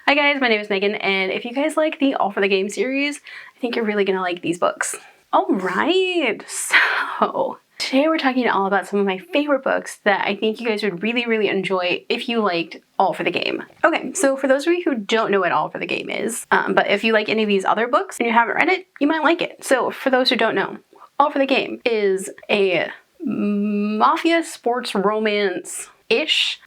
Hi guys, my name is Megan, and if you guys like the All for the Game series, I think you're really gonna like these books. Alright, so today we're talking all about some of my favorite books that I think you guys would really enjoy if you liked All for the Game. Okay, so for those of you who don't know what All for the Game is, but if you like any of these other books and you haven't read it, you might like it. So for those who don't know, All for the Game is a mafia sports romance ish.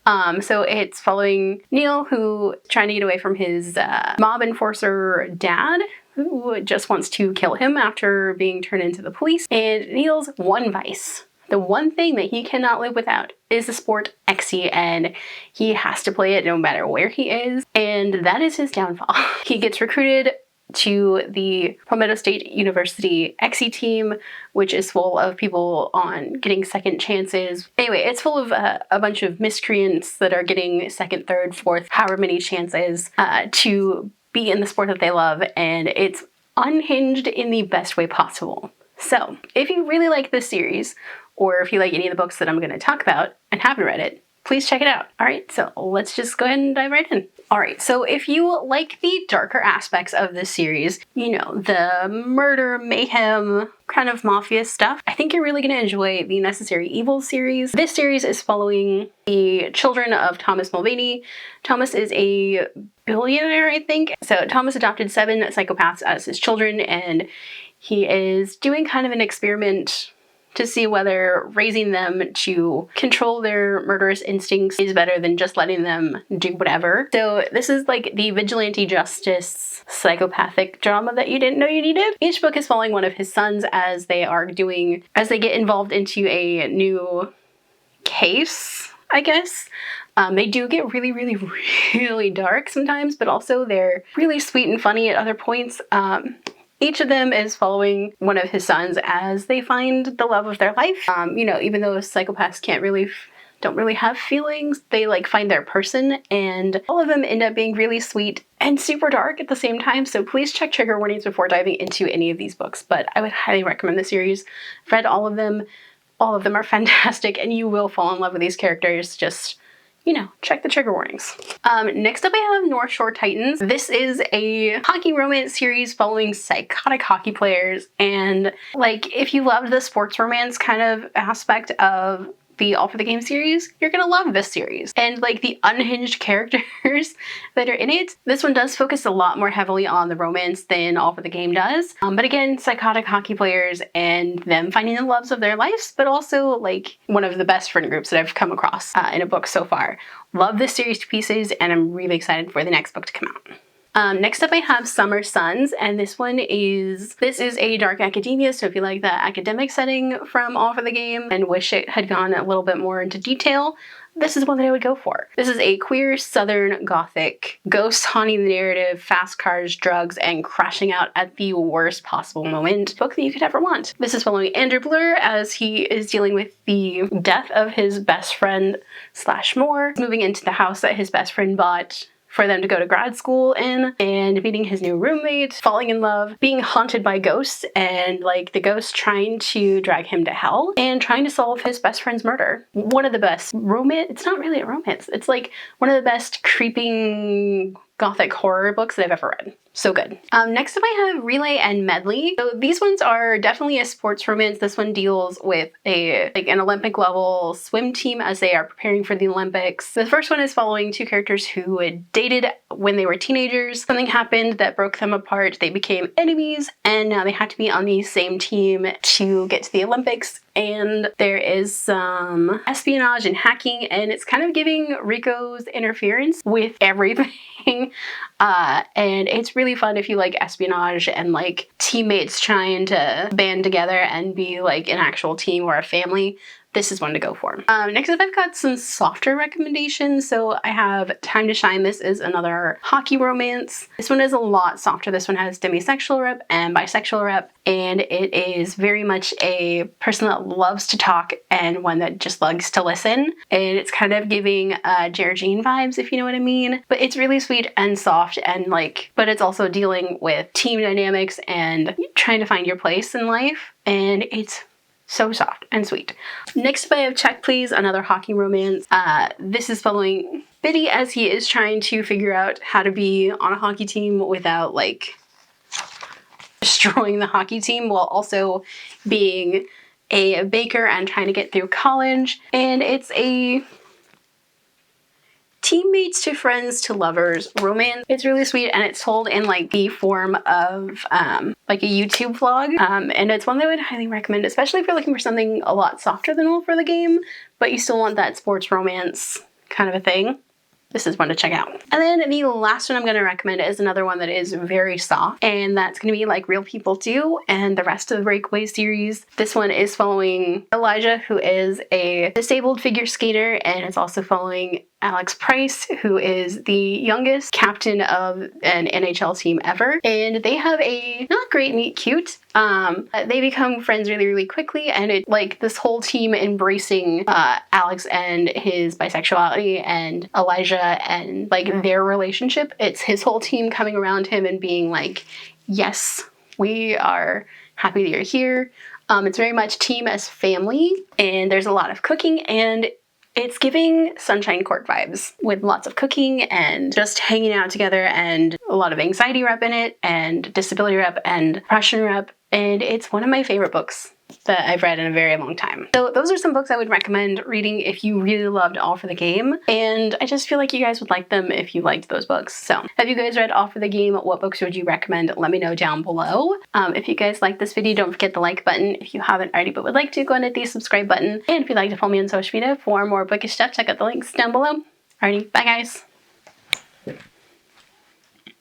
So it's following Neil, who is trying to get away from his mob enforcer dad, who just wants to kill him after being turned into the police. And Neil's one vice, the one thing that he cannot live without, is the sport XC, and he has to play it no matter where he is, and that is his downfall. He gets recruited to the Palmetto State University XC team, which is full of people on getting second chances. Anyway, it's full of a bunch of miscreants that are getting second, third, fourth, however many chances to be in the sport that they love, and it's unhinged in the best way possible. So, if you really like this series, or if you like any of the books that I'm going to talk about and haven't read it, please check it out. Alright, so let's just go ahead and dive right in. Alright, so if you like the darker aspects of this series, you know, the murder, mayhem, kind of mafia stuff, I think you're really going to enjoy the Necessary Evil series. This series is following the children of Thomas Mulvaney. Thomas is a billionaire, I think. So Thomas adopted 7 psychopaths as his children, and he is doing kind of an experiment to see whether raising them to control their murderous instincts is better than just letting them do whatever. So this is like the vigilante justice psychopathic drama that you didn't know you needed. Each book is following one of his sons as they get involved into a new case, I guess. They do get really dark sometimes, but also they're really sweet and funny at other points. Each of them is following one of his sons as they find the love of their life. You know, even though psychopaths don't really have feelings, they like find their person, and all of them end up being really sweet and super dark at the same time. So please check trigger warnings before diving into any of these books, but I would highly recommend the series. I've read all of them. All of them are fantastic, and you will fall in love with these characters. Just, you know, check the trigger warnings. Next up I have North Shore Titans. This is a hockey romance series following psychotic hockey players, and like if you loved the sports romance kind of aspect of the All for the Game series, you're gonna love this series. And like the unhinged characters that are in it, this one does focus a lot more heavily on the romance than All for the Game does. But again, psychotic hockey players and them finding the loves of their lives, but also like one of the best friend groups that I've come across in a book so far. Love this series to pieces, and I'm really excited for the next book to come out. Next up I have Summer Suns, and this is a dark academia, so if you like the academic setting from All for the Game and wish it had gone a little bit more into detail, this is one that I would go for. This is a queer southern gothic, ghosts haunting the narrative, fast cars, drugs, and crashing out at the worst possible moment book that you could ever want. This is following Andrew Blur as he is dealing with the death of his best friend / more, moving into the house that his best friend bought for them to go to grad school in, and meeting his new roommate, falling in love, being haunted by ghosts, and like the ghosts trying to drag him to hell, and trying to solve his best friend's murder. One of the best romance, it's not really a romance, it's like one of the best creeping gothic horror books that I've ever read. So good. Next up I have Relay and Medley. So these ones are definitely a sports romance. This one deals with an Olympic level swim team as they are preparing for the Olympics. The first one is following 2 characters who had dated when they were teenagers. Something happened that broke them apart. They became enemies, and now they had to be on the same team to get to the Olympics. And there is some espionage and hacking, and it's kind of giving Rico's interference with everything. And it's really fun if you like espionage and like teammates trying to band together and be like an actual team or a family. This is one to go for. Next up, I've got some softer recommendations. So I have Time to Shine. This is another hockey romance. This one is a lot softer. This one has demisexual rep and bisexual rep, and it is very much a person that loves to talk and one that just loves to listen. And it's kind of giving Jer Jean vibes, if you know what I mean. But it's really sweet and soft, and like, but it's also dealing with team dynamics and trying to find your place in life. And it's so soft and sweet. Next up I have Check Please, another hockey romance. This is following bitty as he is trying to figure out how to be on a hockey team without like destroying the hockey team, while also being a baker and trying to get through college. And it's a teammates to friends to lovers romance. It's really sweet, and it's told in like the form of like a YouTube vlog, and it's one that I would highly recommend, especially if you're looking for something a lot softer than All for the Game, but you still want that sports romance kind of a thing. This is one to check out. And then the last one I'm going to recommend is another one that is very soft, and that's going to be Like Real People Do and the rest of the Breakaway series. This one is following Elijah, who is a disabled figure skater, and it's also following Alex Price, who is the youngest captain of an NHL team ever. And they have a not great meet cute. They become friends really, really quickly, and it like this whole team embracing Alex and his bisexuality and Elijah and like their relationship. It's his whole team coming around him and being like, yes, we are happy that you're here. It's very much team as family, and there's a lot of cooking, and it's giving Sunshine Court vibes with lots of cooking and just hanging out together, and a lot of anxiety rep in it and disability rep and depression rep. And it's one of my favorite books that I've read in a very long time. So those are some books I would recommend reading if you really loved All for the Game, and I just feel like you guys would like them if you liked those books. So have you guys read All for the Game? What books would you recommend? Let me know down below. If you guys like this video, don't forget the like button. If you haven't already but would like to, go and hit the subscribe button. And if you'd like to follow me on social media for more bookish stuff, check out the links down below. Alrighty, bye guys!